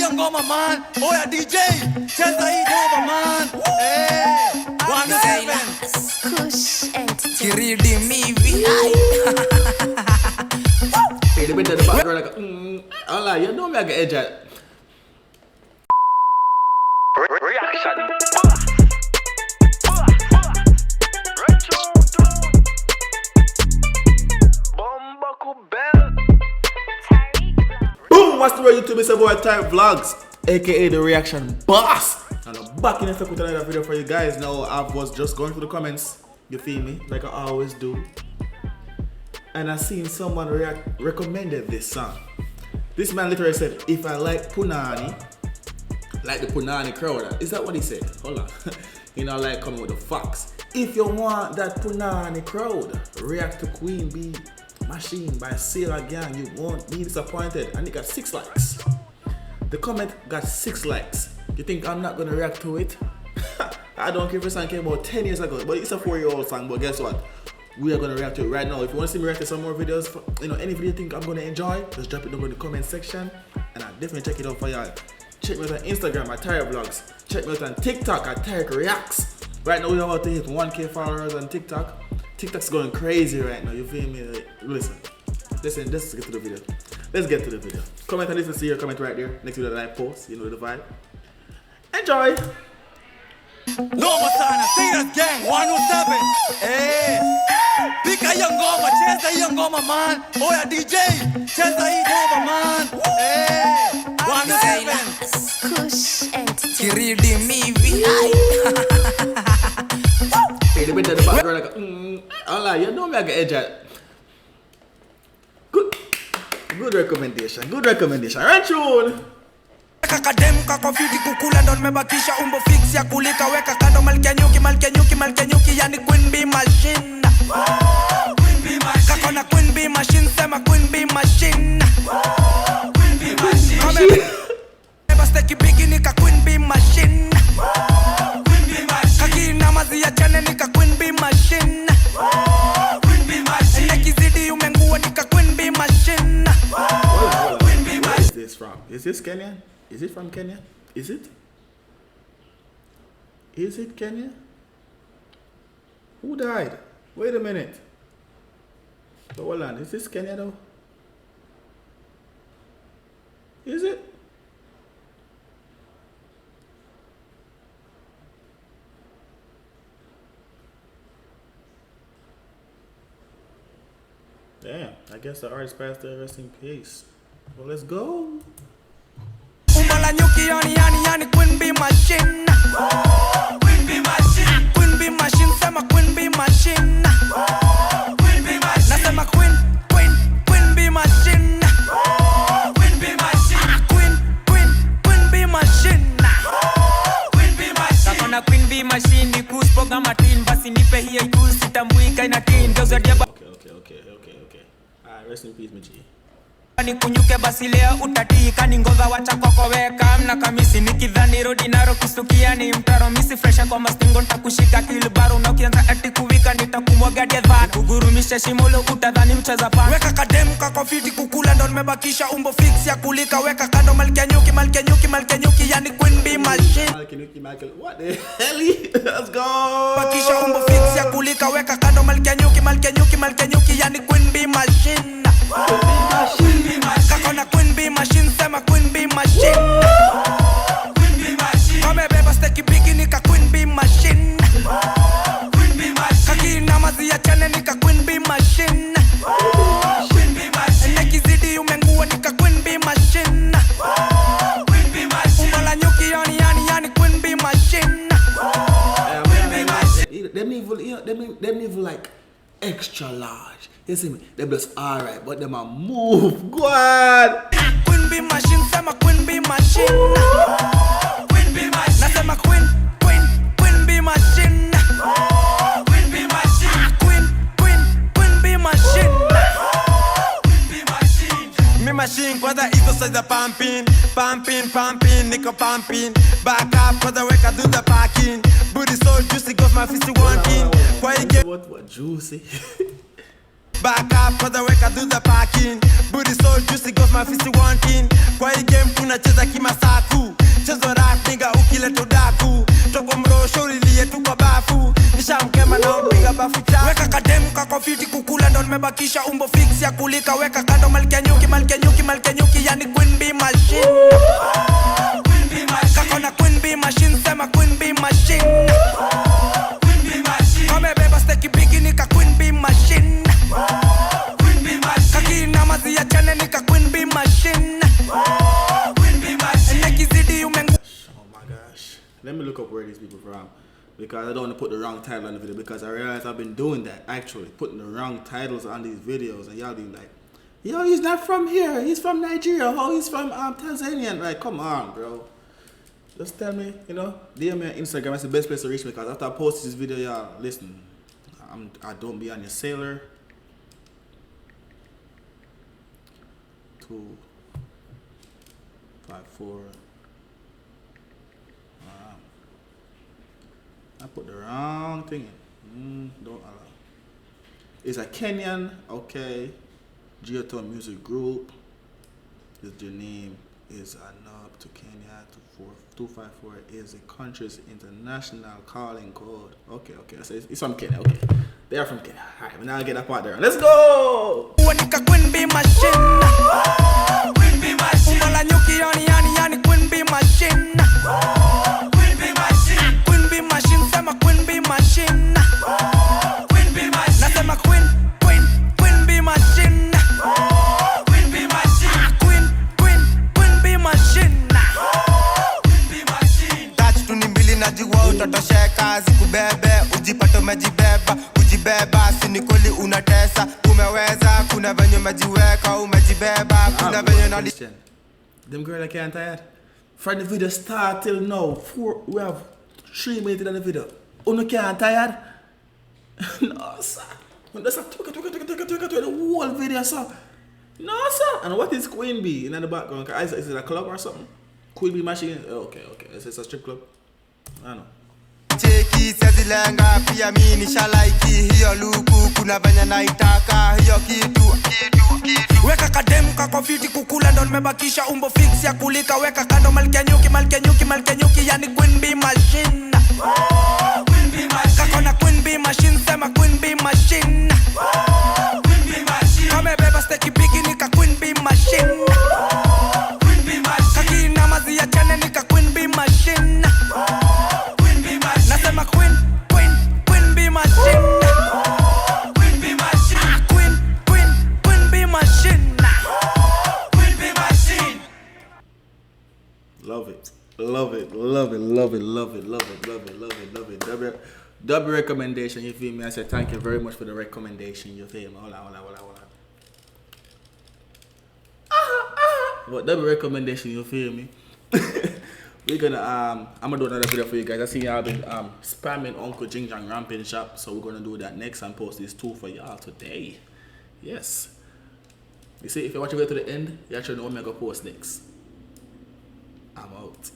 hiyo ngoma man. Oya DJ, cheza hii ngoma man. Eh, 107 Kush Entertainment. Kiridi mivi. Hey, the bit in the background like, I lie, you know me I get edge at. Reaction. Boom! What's the way YouTube? It's about Type Vlogs, aka the Reaction Boss. And I'm back in effect with another video for you guys. Now I was just going through the comments, you feel me? Like I always do. And I seen someone recommended this song. This man literally said, if I like Punani, like the Punani crowd. Is that what he said? Hold on. You know, like coming with the facts. If you want that Punani crowd, react to Queen Bee Machine by Sailor Gang. You won't be disappointed. And it got 6 likes. The comment got 6 likes. You think I'm not gonna react to it? I don't care if the song came out 10 years ago, but it's a 4-year-old song. But guess what? We are gonna react to it right now. If you want to see me react to some more videos, you know, any video you think I'm gonna enjoy, just drop it down in the comment section, and I'll definitely check it out for y'all. Check me out on Instagram at Tyre Vlogs. Check me out on TikTok at Tyre Reacts. Right now we're about to hit 1K followers on TikTok. TikTok's going crazy right now. You feel me? Like, listen. Let's get to the video. Let's get to the video. Comment on this and see your comment right there. Next video that I post. You know the vibe. Enjoy. Noma sana, Sailor Gang 107. Eh, pika hiyo ngoma, cheza hiyo ngoma man. Oya DJ, cheza hii ngoma man. Eh, 107 Kush Entertainment. Kiridi mivi. Hey, the bit in the background like, I lie, you know me I get edge at. Good recommendation. Good recommendation. Right, tune. Kakadem kakofiti kukula ndo nimebakisha umbo fix ya kulika weka kando malkia nyuki yani Queen Bee Machine. Queen Bee Machine. Kakona Queen Bee Machine sema Queen Bee Machine. Queen Bee Machine. Never steki bigi nika Queen Bee Machine. Queen Bee Machine. Kakina mazi ya chane nika Queen Bee Machine. Queen Bee Machine. Nekizidi umengua nika Queen Bee Machine. Queen Bee Where is Machine. this from? Is this Kenya? Is it from Kenya? Is it? Is it Kenya? Who died? Wait a minute. So hold on. Is this Kenya though? Is it? Damn, I guess the artist passed their rest in peace. Well, let's go. Umbo la nyuki yani Queen Bee Machine. Queen Bee Machine. Queen Bee Machine sema Queen Bee Machine. Queen Bee Machine. Nasema Queen Bee Machine. Queen Bee Machine. Queen Bee Machine. Queen Bee Machine. Kakona Queen Bee Machine ni kuspoga matin basi nipe hiyo ikusi tambuika ina tin dozo dia Alright, rest in peace, Michi. ni kunyuke basi leo utatika ni ngova wacha kokoweka mna kamisi nikidhani rodi naro kustukia ni mtaro misi fresha kwa mastingo nitakushika kilbaro na ukianza ati kuwika nitakumwaga dedha kugurumisha shimolo utadhani mcheza pa Weka kadem kakofiti kukula ndo nimebakisha umbo fix ya kulika weka kando malkia nyuki yani Queen Bee Machine. What the hell? Let's go. Bakisha umbo fix ya kulika weka kando malkia nyuki yani Queen Bee Machine. Kakona Queen Bee Machine sema Queen Bee Machine. Queen Bee Machine. Kamebeba steki bigi nika Queen Bee Machine. Queen Bee Machine. Kakina mazi ya chane nika Queen Bee Machine. Queen Bee Machine. Nekizidi umengua nika Queen Bee Machine. Queen Bee Machine. Umbo la nyuki yani Queen Bee Machine. Queen Bee Machine. Them even like extra large. You see me? Them just alright, but them a move. Go on. Queen Bee Machine sema Queen Bee Machine. Queen Bee Machine. Nasema Queen Bee Machine. Queen Bee Machine. Queen Bee Machine. Queen Bee Machine. mi machine kwanza hizo size pumping niko pumping back up kwanza weka do the parking booty so juicy got my fist wanting kwa hii What juicy? Back up for the work, I do the parking. Booty so juicy, goes my fist wanting. Kwa hii game tunacheza kimasaku. Chezo rap nigga ukileta udaku. Toko mrosho lilie tu kwa bafu. Nishamkema na upiga bafu chafu. Weka kademu kako fiti kukula ndo nimebakisha umbo fix ya kulika. Weka kando malkia nyuki, malkia nyuki, malkia nyuki. Yani Queen Bee Machine. Queen Bee Machine. Kako na Queen Bee Machine, sema Queen Bee Machine. Queen Bee Machine. Kame beba steki bigi nika Queen Bee Machine. Queen Bee Machine. Kaki na mazi ya chane nika Queen Bee Machine. Queen Bee Machine. Nekizidi umengu. Oh my gosh. Let me look up where these people from. Because I don't want to put the wrong title on the video. Because I realize I've been doing that, actually. Putting the wrong titles on these videos. And y'all be like, yo, he's not from here. He's from Nigeria. Oh, he's from Tanzania. Like, come on, bro. Just tell me, you know. DM me on Instagram. That's the best place to reach me. Because after I post this video, y'all, listen. I don't be on your sailor. 2, 5, 4. I put the wrong thing in. Don't allow. It's a Kenyan, okay. Geotone Music Group. Is the name is Anab to Kenya to 254 is the country's international calling code. Okay. So it's from Kenya. Okay, they are from Kenya. Alright, now I get that part there. Let's go. Queen Bee Machine. Queen Bee Machine. Umala nyuki yani Queen Bee Machine. Queen Bee Machine. Queen Bee Machine, sema Queen Bee Machine. Queen Bee Machine. Nasema Queen Bee Machine. Queen Bee Machine. Queen Bee Machine. Queen Bee Machine. Touch tu ni mbili najua utatosheka. Zikubebe ujipate umejibeba. Ujibeba sinikoli unatesa. Umeweza kuna venye umejiweka. Umejibeba kuna venye nali. Them girl I can't tired. From the video start till now, we have 3 minutes in the video. Uno can't tired? No, sir. That's a the whole video, sir. No, sir. And what is Queen Bee in the background? Is it a club or something? Queen Bee Machine? Okay. Is it a strip club? I know. Cheki sezilenga pia mimi nishalaiki hiyo luku kuna venye naitaka hiyo kitu. Weka kademu kako fiti kukula ndo nimebakisha umbo fix ya kulika. Weka kando malkia nyuki, malkia nyuki, malkia nyuki. Yani Queen Bee Machine. Queen Bee Machine. Kako na Queen Bee Machine, sema Queen Bee Machine. Queen Bee Machine. Kame beba steki bigi nika Queen Bee Machine. Queen Bee Machine. Kaki na mazi ya chane nika Queen Bee Machine. Queen Bee Machine. Nasema Queen Bee Machine. Queen Bee Machine. Queen Bee Machine. Queen Bee Machine. Love it. Double recommendation, you feel me? I said thank you very much for the recommendation, you feel me? Hold on. But double recommendation, you feel me? We're gonna I'm gonna do another video for you guys. I see y'all been spamming Uncle Jing Jang Ramping Shop, so we're gonna do that next and post these 2 for y'all today. Yes. You see, if you watch the video to the end, you actually know what I'm gonna post next. I'm out.